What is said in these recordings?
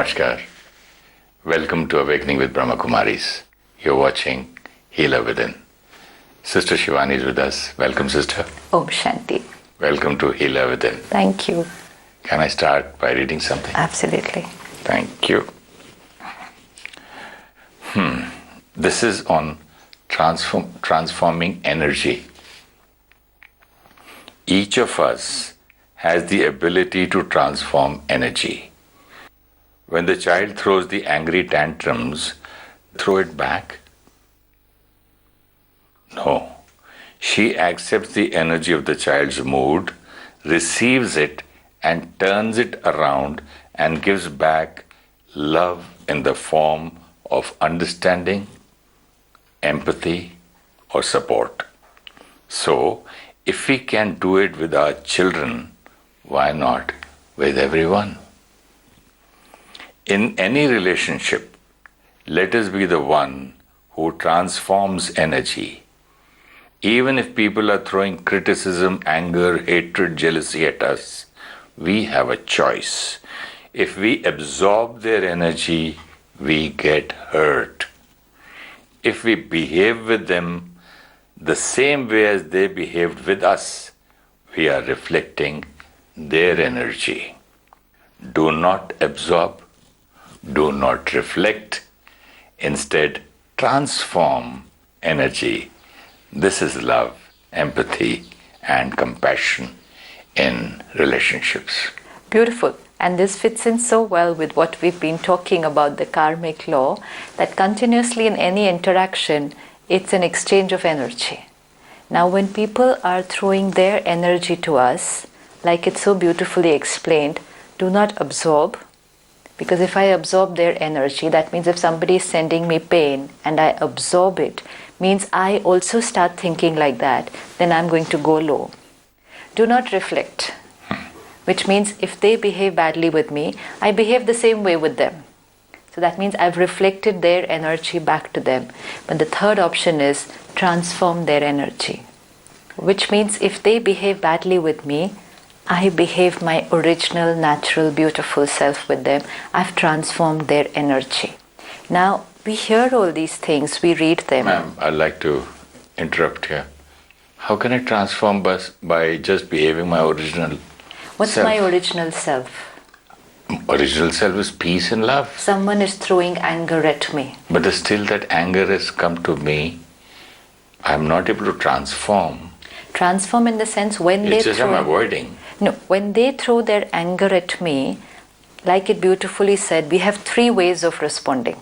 Namaskar. Welcome to Awakening with Brahmakumaris. You're watching Healer Within. Sister Shivani is with us. Welcome, sister. Om Shanti. Welcome to Healer Within. Thank you. Can I start by reading something? Absolutely. Thank you. This is on transforming energy. Each of us has the ability to transform energy. When the child throws the angry tantrums, throw it back? No. She accepts the energy of the child's mood, receives it, and turns it around and gives back love in the form of understanding, empathy, or support. So, if we can do it with our children, why not with everyone? In any relationship, let us be the one who transforms energy. Even if people are throwing criticism, anger, hatred, jealousy at us, we have a choice. If we absorb their energy, we get hurt. If we behave with them the same way as they behaved with us, we are reflecting their energy. Do not absorb, do not reflect, instead transform energy. This is love, empathy, and compassion in relationships. Beautiful. And this fits in so well with what we've been talking about, the karmic law, that continuously in any interaction, it's an exchange of energy. Now, when people are throwing their energy to us, like it's so beautifully explained, do not absorb. Because if I absorb their energy, that means if somebody is sending me pain and I absorb it, means I also start thinking like that, then I'm going to go low. Do not reflect. Which means if they behave badly with me, I behave the same way with them. So that means I've reflected their energy back to them. But the third option is transform their energy. Which means if they behave badly with me, I behave my original, natural, beautiful self with them. I've transformed their energy. Now, we hear all these things, we read them. Ma'am, I'd like to interrupt here. How can I transform by just behaving my original What's self? my original self? Original self is peace and love. Someone is throwing anger at me. But still that anger has come to me. I'm not able to transform. Transform in the sense when It's they just I'm avoiding. No, when they throw their anger at me, like it beautifully said, we have three ways of responding.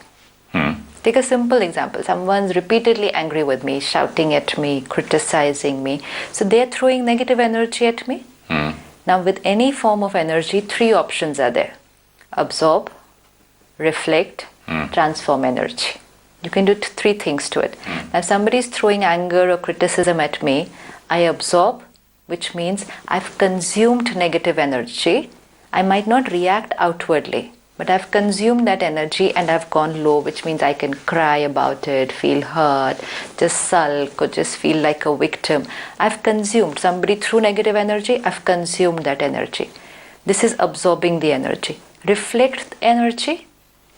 Take a simple example. Someone's repeatedly angry with me, shouting at me, criticizing me. So they're throwing negative energy at me. Now, with any form of energy, three options are there. Absorb, reflect, transform energy. You can do three things to it. Now, if somebody is throwing anger or criticism at me, I absorb, which means I've consumed negative energy. I might not react outwardly, but I've consumed that energy and I've gone low, which means I can cry about it, feel hurt, just sulk, or just feel like a victim. I've consumed. Somebody threw negative energy, I've consumed that energy. This is absorbing the energy. Reflect energy.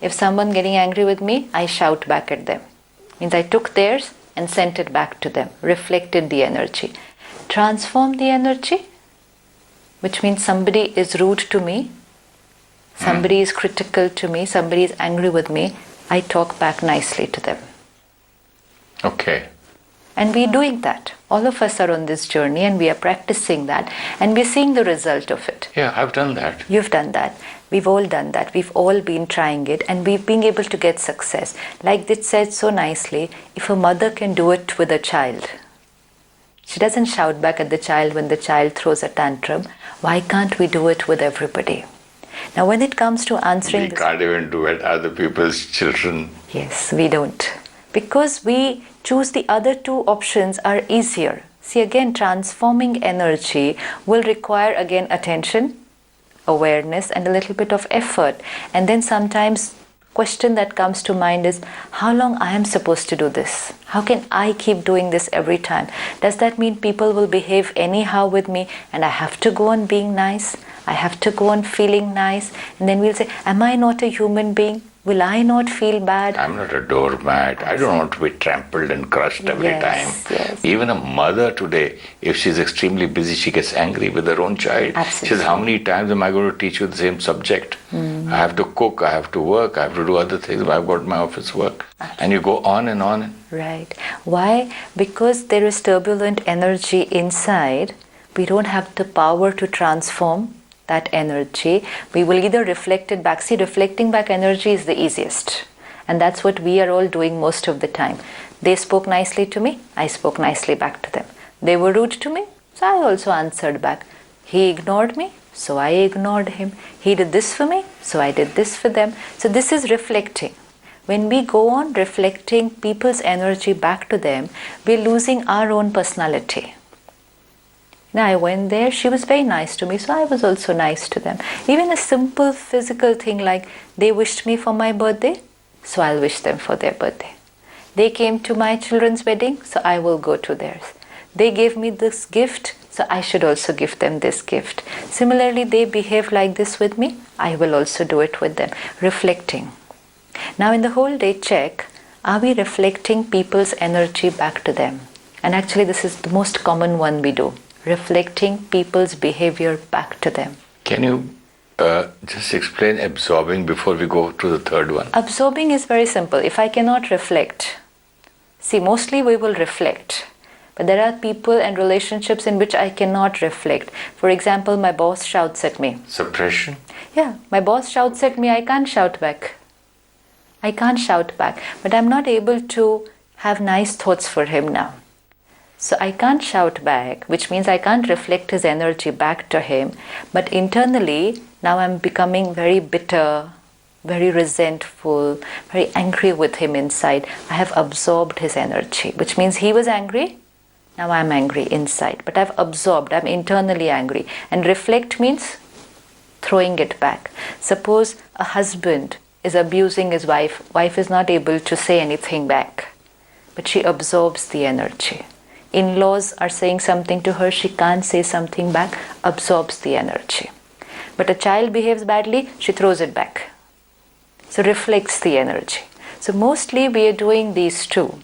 If someone getting angry with me, I shout back at them. Means I took theirs and sent it back to them. Reflected the energy. Transform the energy, which means somebody is rude to me, somebody is critical to me, somebody is angry with me, I talk back nicely to them. Okay. And we're doing that. All of us are on this journey and we are practicing that and we're seeing the result of it. Yeah, I've done that. You've done that. We've all done that. We've all been trying it and we've been able to get success. Like it said so nicely, if a mother can do it with a child, she doesn't shout back at the child when the child throws a tantrum. Why can't we do it with everybody? Now, when it comes to answering... We can't even do it other people's children. Yes, we don't. Because we choose the other two options are easier. See, again, transforming energy will require, again, attention, awareness, and a little bit of effort. And then sometimes question that comes to mind is, how long I am supposed to do this? How can I keep doing this every time? Does that mean people will behave anyhow with me and I have to go on being nice? I have to go on feeling nice? And then we'll say, am I not a human being? Will I not feel bad? I'm not a doormat. I don't want to be trampled and crushed every time. Yes. Even a mother today, if she's extremely busy, she gets angry with her own child. Absolutely. She says, how many times am I going to teach you the same subject? I have to cook, I have to work, I have to do other things. I've got my office work. And you go on and on. Right. Why? Because there is turbulent energy inside. We don't have the power to transform that energy. We will either reflect it back. See, reflecting back energy is the easiest. And that's what we are all doing most of the time. They spoke nicely to me, I spoke nicely back to them. They were rude to me, so I also answered back. He ignored me, so I ignored him. He did this for me, so I did this for them. So this is reflecting. When we go on reflecting people's energy back to them, we're losing our own personality. Now I went there, she was very nice to me, so I was also nice to them. Even a simple physical thing like they wished me for my birthday, so I'll wish them for their birthday. They came to my children's wedding, so I will go to theirs. They gave me this gift, so I should also give them this gift. Similarly, they behave like this with me, I will also do it with them. Reflecting. Now in the whole day check, are we reflecting people's energy back to them? And actually this is the most common one we do. Reflecting people's behavior back to them. Can you just explain absorbing before we go to the third one? Absorbing is very simple. If I cannot reflect, see, mostly we will reflect. But there are people and relationships in which I cannot reflect. For example, my boss shouts at me. Suppression? Yeah, my boss shouts at me, I can't shout back. I can't shout back. But I'm not able to have nice thoughts for him now. So I can't shout back, which means I can't reflect his energy back to him. But internally, now I'm becoming very bitter, very resentful, very angry with him inside. I have absorbed his energy, which means he was angry. Now I'm angry inside. But I've absorbed, I'm internally angry. And reflect means throwing it back. Suppose a husband is abusing his wife. Wife is not able to say anything back, but she absorbs the energy. In-laws are saying something to her, she can't say something back, absorbs the energy. But a child behaves badly, she throws it back. So reflects the energy. So mostly we are doing these two.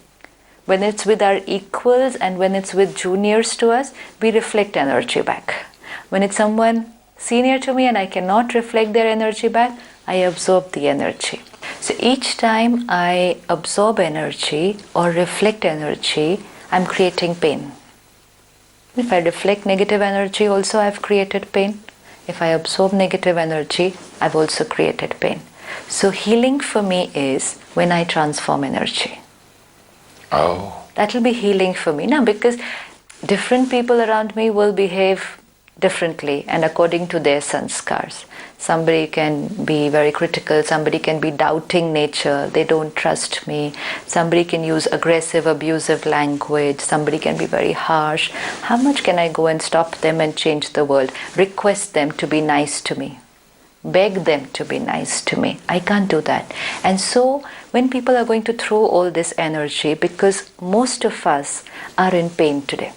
When it's with our equals and when it's with juniors to us, we reflect energy back. When it's someone senior to me and I cannot reflect their energy back, I absorb the energy. So each time I absorb energy or reflect energy, I'm creating pain. If I reflect negative energy also, I've created pain. If I absorb negative energy, I've also created pain. So healing for me is when I transform energy. Oh. That will be healing for me. Now, because different people around me will behave differently and according to their sanskars. Somebody can be very critical, somebody can be doubting nature, they don't trust me. Somebody can use aggressive, abusive language, somebody can be very harsh. How much can I go and stop them and change the world? Request them to be nice to me. Beg them to be nice to me. I can't do that. And so when people are going to throw all this energy, because most of us are in pain today,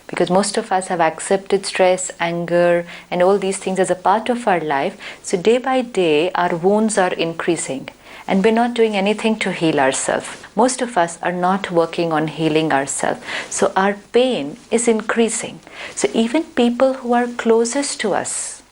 because most of us have accepted stress, anger, and all these things as a part of our life. So day by day, our wounds are increasing. And we're not doing anything to heal ourselves. Most of us are not working on healing ourselves. So our pain is increasing. So even people who are closest to us,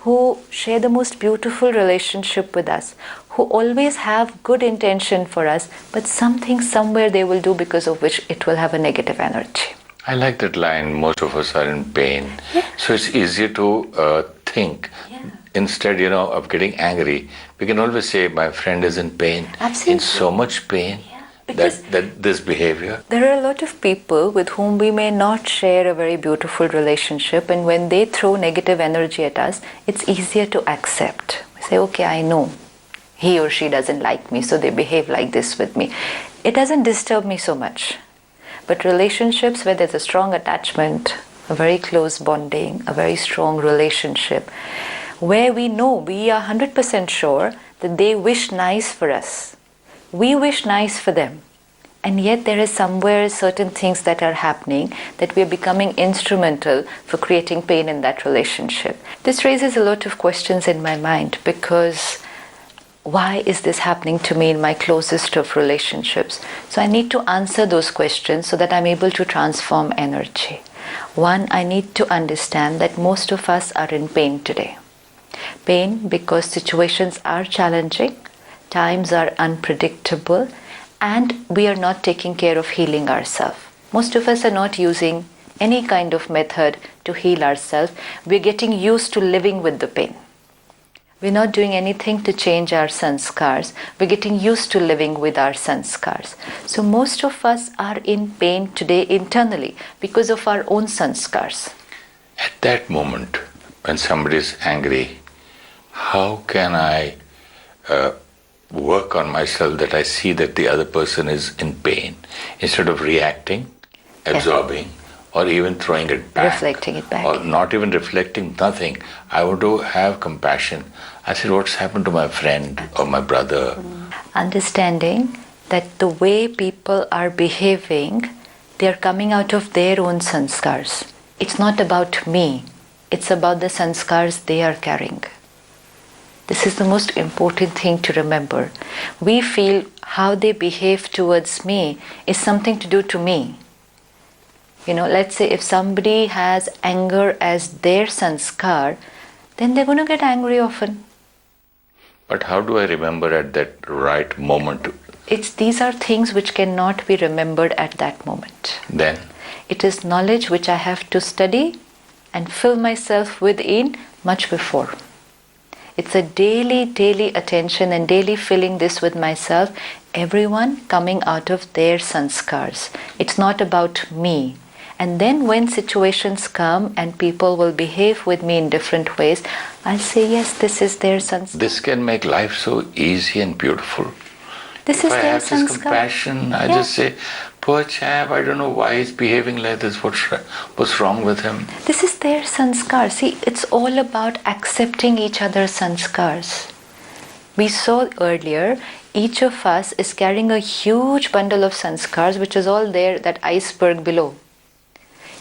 who share the most beautiful relationship with us, who always have good intention for us, but something somewhere they will do because of which it will have a negative energy. I like that line, most of us are in pain. Yeah. So it's easier to think. Yeah. Instead, of getting angry, we can always say, my friend is in pain. Absolutely. In so much pain. Yeah. Because that this behavior. there are a lot of people with whom we may not share a very beautiful relationship, and when they throw negative energy at us, it's easier to accept. We say, okay, I know he or she doesn't like me, so they behave like this with me. It doesn't disturb me so much. But relationships where there's a strong attachment, a very close bonding, a very strong relationship, where we know, we are 100% sure that they wish nice for us. We wish nice for them. And yet there is somewhere certain things that are happening that we are becoming instrumental for creating pain in that relationship. This raises a lot of questions in my mind, because why is this happening to me in my closest of relationships? So I need to answer those questions so that I'm able to transform energy. One, I need to understand that most of us are in pain today. Pain because situations are challenging, times are unpredictable, and we are not taking care of healing ourselves. Most of us are not using any kind of method to heal ourselves. We're getting used to living with the pain. We're not doing anything to change our sanskars. We're getting used to living with our sanskars. So most of us are in pain today internally because of our own sanskars. At that moment, when somebody is angry, how can I work on myself that I see that the other person is in pain, instead of reacting, absorbing, or even throwing it back? Reflecting it back. Or not even reflecting, nothing. I want to have compassion. I said, what's happened to my friend or my brother? Understanding that the way people are behaving, they are coming out of their own sanskars. It's not about me. It's about the sanskars they are carrying. This is the most important thing to remember. We feel how they behave towards me is something to do to me. Let's say if somebody has anger as their sanskar, then they're going to get angry often. But how do I remember at that right moment? These are things which cannot be remembered at that moment. Then? It is knowledge which I have to study and fill myself within much before. It's a daily attention and daily filling this with myself. Everyone coming out of their sanskars. It's not about me. And then when situations come and people will behave with me in different ways, I'll say, yes, this is their sanskar. This can make life so easy and beautiful. This is their sanskar. If I have this compassion, I just say, poor chap, I don't know why he's behaving like this. What's wrong with him? This is their sanskar. See, it's all about accepting each other's sanskars. We saw earlier, each of us is carrying a huge bundle of sanskars, which is all there, that iceberg below.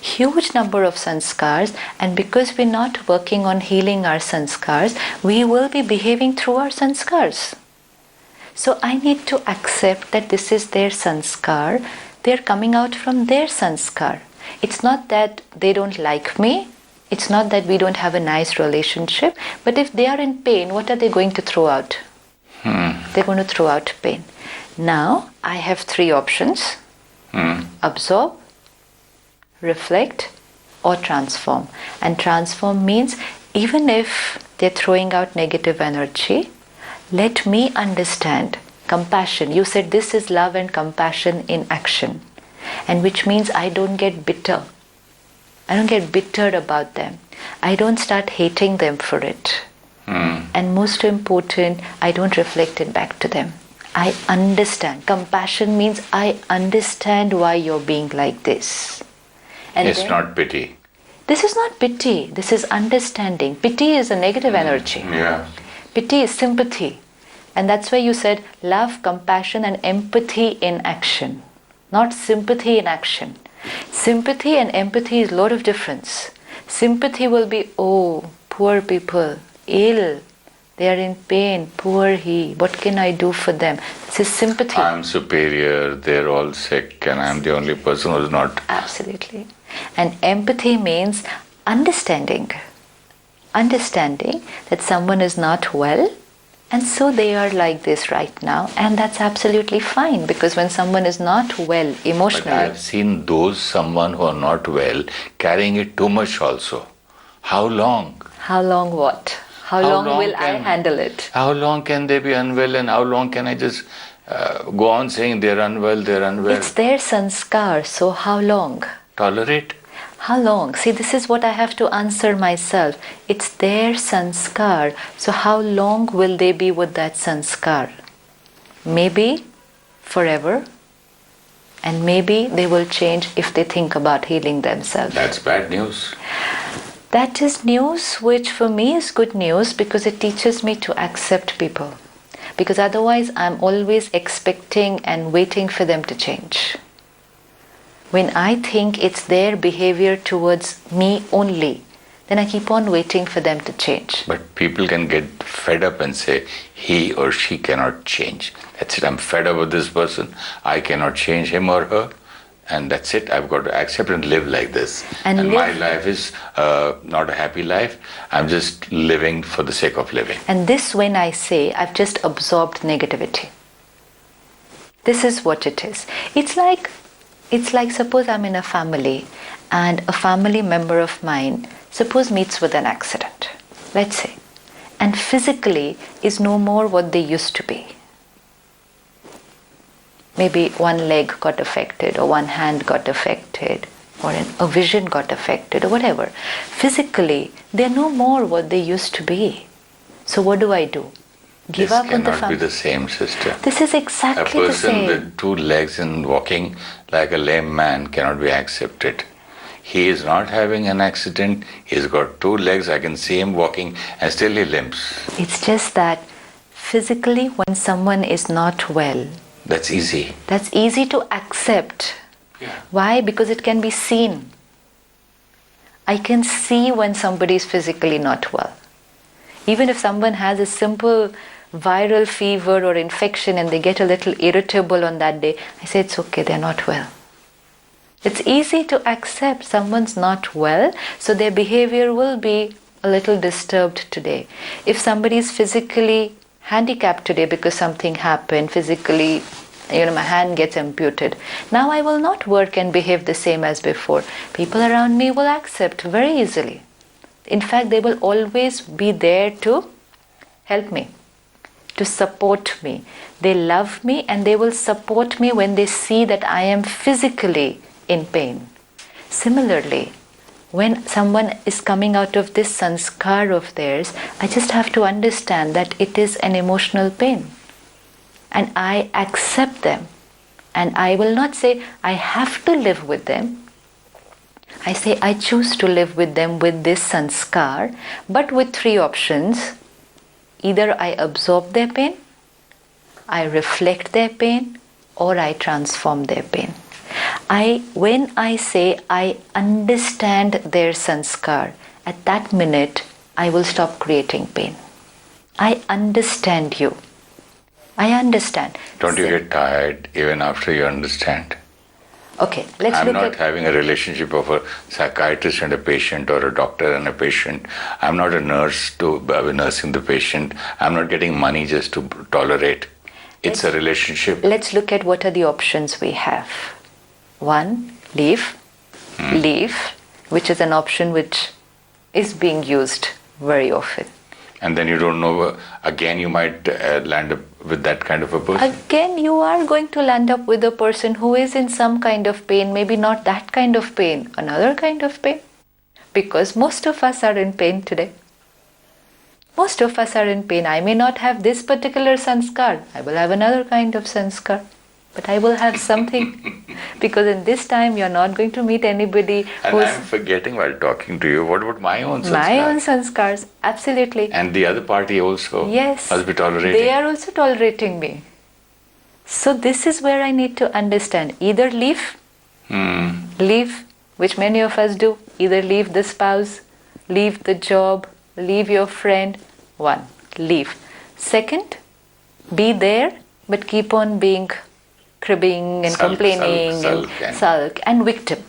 Huge number of sanskars, and because we're not working on healing our sanskars, we will be behaving through our sanskars. So I need to accept that this is their sanskar. They're coming out from their sanskar. It's not that they don't like me. It's not that we don't have a nice relationship. But if they are in pain, what are they going to throw out? They're going to throw out pain. Now, I have three options. Absorb, reflect, or transform. And transform means, even if they're throwing out negative energy, let me understand. Compassion. You said this is love and compassion in action. And which means I don't get bitter. I don't get bitter about them. I don't start hating them for it. And most important, I don't reflect it back to them. I understand. Compassion means I understand why you're being like this. And it's not pity. This is not pity. This is understanding. Pity is a negative energy. Yeah. Pity is sympathy. And that's why you said love, compassion, and empathy in action. Not sympathy in action. Sympathy and empathy is a lot of difference. Sympathy will be, oh, poor people, ill, they are in pain, poor he, what can I do for them? This is sympathy. I'm superior, they're all sick, and I'm the only person who's not. Absolutely. And empathy means understanding. Understanding that someone is not well, and so they are like this right now, and that's absolutely fine, because when someone is not well emotionally. But I've seen someone who are not well, carrying it too much also. How long? How long what? How long will I handle it? How long can they be unwell, and how long can I just go on saying they're unwell, they're unwell? It's their sanskar, so how long? Tolerate. How long? See, this is what I have to answer myself. It's their sanskar. So how long will they be with that sanskar? Maybe forever. And maybe they will change if they think about healing themselves. That's bad news. That is news which for me is good news, because it teaches me to accept people. Because otherwise I'm always expecting and waiting for them to change. When I think it's their behavior towards me only, then I keep on waiting for them to change. But people can get fed up and say, he or she cannot change. That's it, I'm fed up with this person. I cannot change him or her. And that's it, I've got to accept and live like this. And my life is not a happy life. I'm just living for the sake of living. And this, when I say, I've just absorbed negativity. This is what it is. It's like suppose I'm in a family and a family member of mine, suppose meets with an accident, let's say, and physically is no more what they used to be. Maybe one leg got affected, or one hand got affected, or a vision got affected, or whatever. Physically, they're no more what they used to be. So what do? Give up on the family? This cannot be the same, sister. This is exactly the same. A person with 2 legs and walking like a lame man cannot be accepted. He is not having an accident. He's got 2 legs. I can see him walking and still he limps. It's just that physically when someone is not well, that's easy. That's easy to accept. Yeah. Why? Because it can be seen. I can see when somebody is physically not well. Even if someone has a simple viral fever or infection and they get a little irritable on that day, I say it's okay, they're not well. It's easy to accept someone's not well, so their behavior will be a little disturbed today. If somebody is physically handicapped today because something happened, physically, my hand gets amputed. Now I will not work and behave the same as before. People around me will accept very easily. In fact, they will always be there to help me, to support me. They love me and they will support me when they see that I am physically in pain. Similarly, when someone is coming out of this sanskar of theirs, I just have to understand that it is an emotional pain. And I accept them. And I will not say I have to live with them. I say I choose to live with them with this sanskar, but with 3 options. Either I absorb their pain, I reflect their pain, or I transform their pain. When I say I understand their sanskar, at that minute I will stop creating pain. I understand you. I understand. Don't you get tired even after you understand? Okay, let's I'm look at... not having a relationship of a psychiatrist and a patient or a doctor and a patient. I'm not a nurse to be nursing the patient. I'm not getting money just to tolerate. It's a relationship. Let's look at what are the options we have. 1, leave. Leave, which is an option which is being used very often. And then you don't know, again you might land up with that kind of a person. Again, you are going to land up with a person who is in some kind of pain, maybe not that kind of pain, another kind of pain. Because most of us are in pain today. Most of us are in pain. I may not have this particular sanskar. I will have another kind of sanskar. But I will have something. Because in this time, you're not going to meet anybody who's... And I'm forgetting while talking to you, what about my own sanskars? My own sanskars, absolutely. And the other party also must be tolerating. They are also tolerating me. So this is where I need to understand. Either leave, which many of us do. Either leave the spouse, leave the job, leave your friend. 1, leave. 2nd, be there, but keep on being cribbing and complaining and sulk and victim.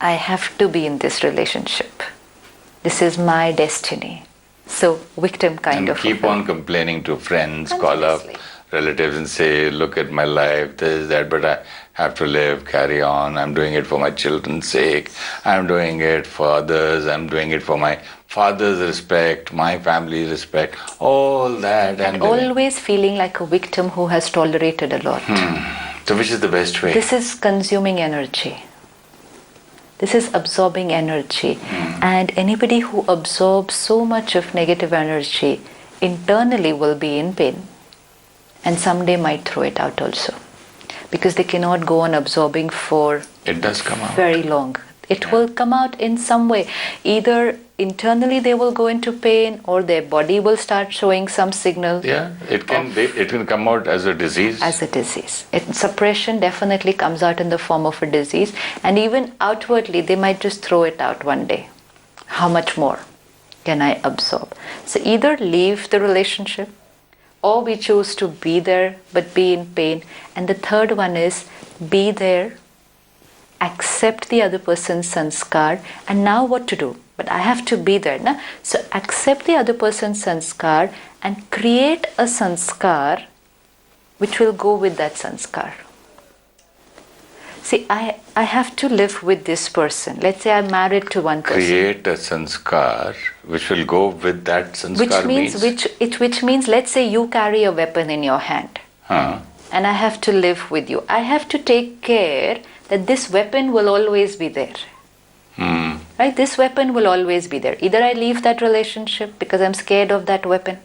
I have to be in this relationship. This is my destiny. So victim kind of. And keep on complaining to friends, call up relatives and say, look at my life, this, that, but I have to live, carry on. I'm doing it for my children's sake. I'm doing it for others. I'm doing it for my father's respect, my family's respect, all that. And always feeling like a victim who has tolerated a lot. So which is the best way? This is consuming energy. This is absorbing energy. And anybody who absorbs so much of negative energy internally will be in pain. And someday might throw it out also. Because they cannot go on absorbing for it does come out. Very long. It will come out in some way. Either internally they will go into pain, or their body will start showing some signal. Yeah, it can come out as a disease. As a disease. Suppression definitely comes out in the form of a disease, and even outwardly they might just throw it out one day. How much more can I absorb? So either leave the relationship, or we choose to be there but be in pain. And the third one is be there, accept the other person's sanskar, and now what to do? But I have to be there. Na? So accept the other person's sanskar and create a sanskar which will go with that sanskar. See, I have to live with this person. Let's say I'm married to one person. Create a sanskar which will go with that sanskar. Which means, let's say you carry a weapon in your hand. And I have to live with you. I have to take care that this weapon will always be there. Right? This weapon will always be there. Either I leave that relationship because I'm scared of that weapon,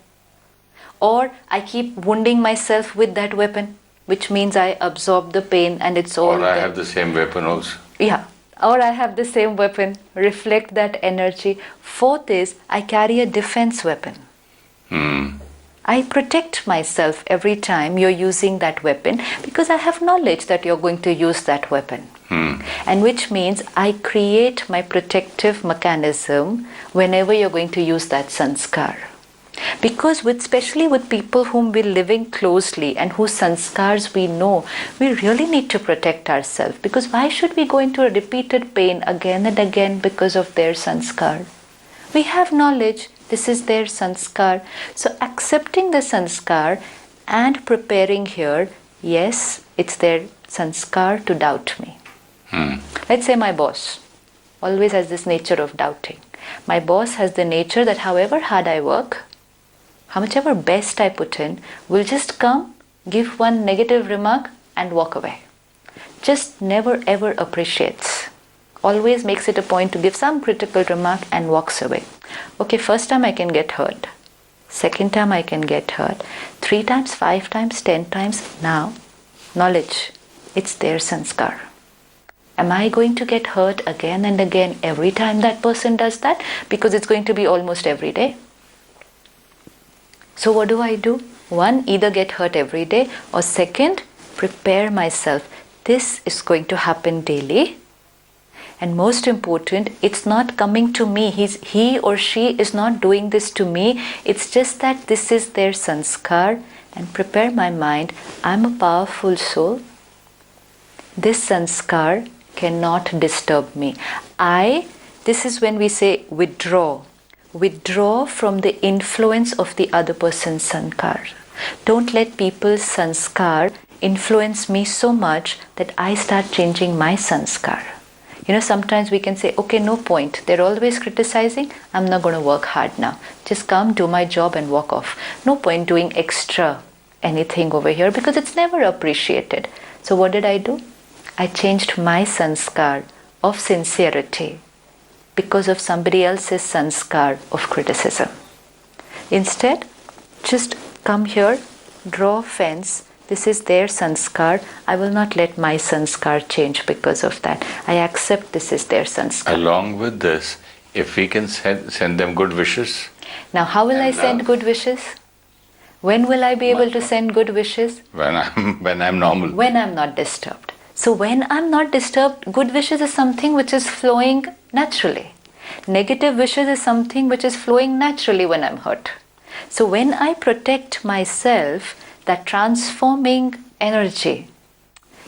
or I keep wounding myself with that weapon, which means I absorb the pain and it's all. Or I have the same weapon also. Yeah. Or I have the same weapon, reflect that energy. Fourth is I carry a defense weapon. I protect myself every time you're using that weapon because I have knowledge that you're going to use that weapon. And which means I create my protective mechanism whenever you're going to use that sanskar. Because especially with people whom we're living closely and whose sanskars we know, we really need to protect ourselves. Because why should we go into a repeated pain again and again because of their sanskar? We have knowledge, this is their sanskar. So accepting the sanskar and preparing here, yes, it's their sanskar to doubt me. Let's say my boss always has this nature of doubting. My boss has the nature that however hard I work, how much ever best I put in, will just come, give one negative remark and walk away. Just never ever appreciates. Always makes it a point to give some critical remark and walks away. Okay, first time I can get hurt. Second time I can get hurt. 3 times, 5 times, 10 times. Now, knowledge. It's their sanskar. Am I going to get hurt again and again every time that person does that? Because it's going to be almost every day. So what do? One, either get hurt every day, or second, prepare myself. This is going to happen daily. And most important, it's not coming to me. He or she is not doing this to me. It's just that this is their sanskar. And prepare my mind. I'm a powerful soul. This sanskar cannot disturb me. This is when we say withdraw. Withdraw from the influence of the other person's sanskar. Don't let people's sanskar influence me so much that I start changing my sanskar. Sometimes we can say, okay, no point. They're always criticizing. I'm not going to work hard now. Just come, do my job and walk off. No point doing extra anything over here because it's never appreciated. So what did I do? I changed my sanskar of sincerity because of somebody else's sanskar of criticism. Instead, just come here, draw a fence. This is their sanskar. I will not let my sanskar change because of that. I accept this is their sanskar. Along with this, if we can send them good wishes. Now, how will I send good wishes? When will I be able to send good wishes? When I'm normal. When I'm not disturbed. So when I'm not disturbed, good wishes is something which is flowing naturally. Negative wishes is something which is flowing naturally when I'm hurt. So when I protect myself, that transforming energy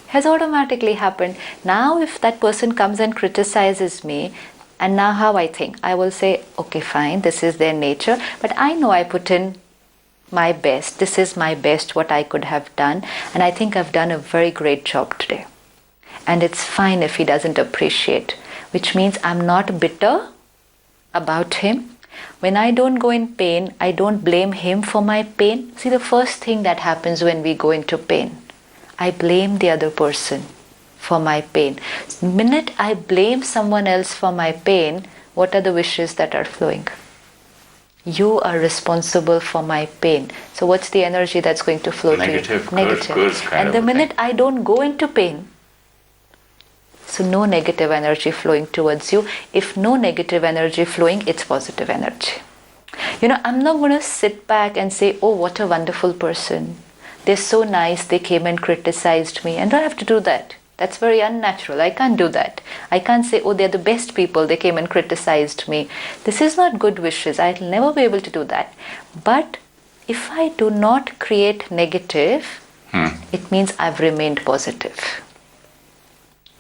has automatically happened. Now if that person comes and criticizes me, and now how I think? I will say, okay, fine, this is their nature, but I know I put in my best. This is my best, what I could have done, and I think I've done a very great job today. And it's fine if he doesn't appreciate, which means I'm not bitter about him. When I don't go in pain, I don't blame him for my pain. See, the first thing that happens when we go into pain, I blame the other person for my pain. The minute I blame someone else for my pain, what are the wishes that are flowing? You are responsible for my pain. So what's the energy that's going to flow Negative, to you? Negative. Curse kind and of the a minute thing. I don't go into pain, So no negative energy flowing towards you. If no negative energy flowing, it's positive energy. I'm not going to sit back and say, oh, what a wonderful person. They're so nice, they came and criticized me. And I don't have to do that. That's very unnatural. I can't do that. I can't say, oh, they're the best people, they came and criticized me. This is not good wishes. I'll never be able to do that. But if I do not create negative, it means I've remained positive.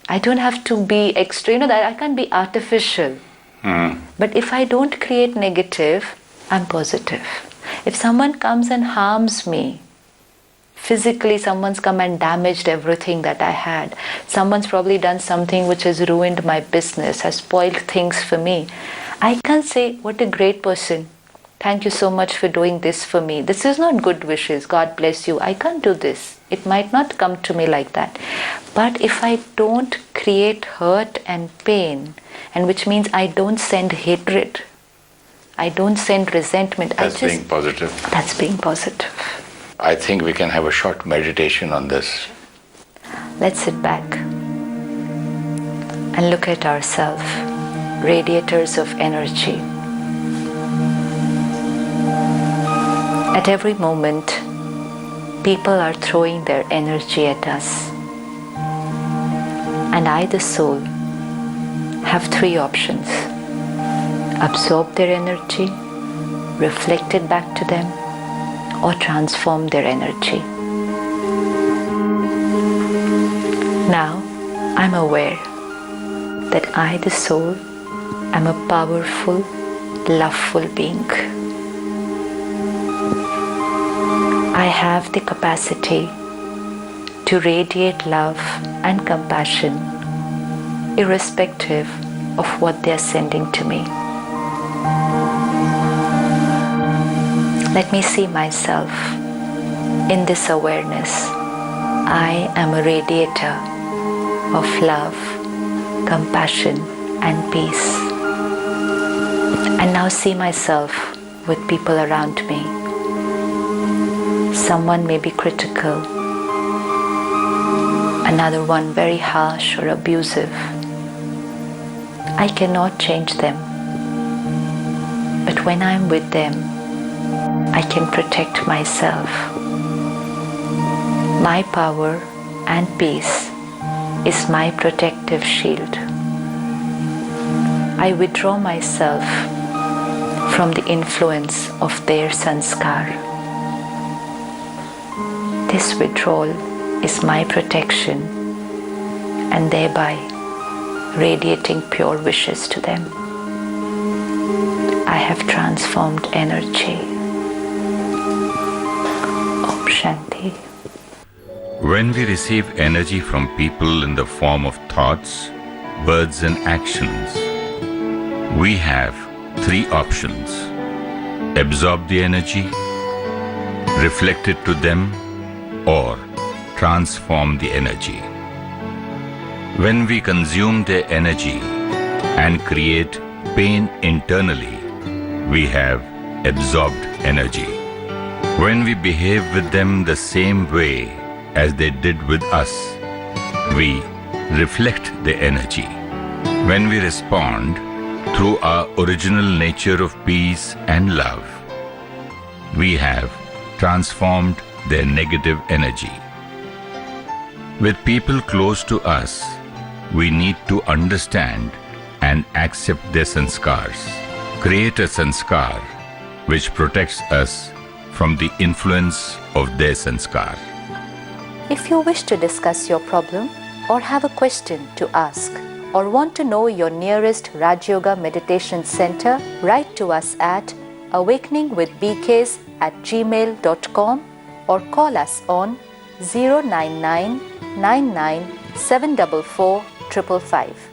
I don't have to be extreme. That I can't be artificial. But if I don't create negative, I'm positive. If someone comes and harms me, physically someone's come and damaged everything that I had, someone's probably done something which has ruined my business, has spoiled things for me, I can't say, what a great person. Thank you so much for doing this for me. This is not good wishes. God bless you. I can't do this. It might not come to me like that. But if I don't create hurt and pain, and which means I don't send hatred, I don't send resentment. That's being positive. That's being positive. I think we can have a short meditation on this. Let's sit back and look at ourselves, radiators of energy. At every moment, people are throwing their energy at us. And I, the soul, have three options. Absorb their energy, reflect it back to them, or transform their energy. Now, I'm aware that I, the soul, am a powerful, loveful being. I have the capacity to radiate love and compassion irrespective of what they are sending to me. Let me see myself in this awareness. I am a radiator of love, compassion, and peace. And now see myself with people around me. Someone may be critical, another one very harsh or abusive. I cannot change them. But when I'm with them, I can protect myself. My power and peace is my protective shield. I withdraw myself from the influence of their sanskar. This withdrawal is my protection and thereby radiating pure wishes to them. I have transformed energy. Om Shanti. When we receive energy from people in the form of thoughts, words and actions, we have three options. Absorb the energy, reflect it to them, or transform the energy. When we consume their energy and create pain internally, we have absorbed energy. When we behave with them the same way as they did with us, we reflect the energy. When we respond through our original nature of peace and love, we have transformed their negative energy. With people close to us, we need to understand and accept their sanskars. Create a sanskar which protects us from the influence of their sanskar. If you wish to discuss your problem or have a question to ask or want to know your nearest Rajayoga Meditation Center, write to us at awakeningwithbks@gmail.com or call us on 099 99 744 555.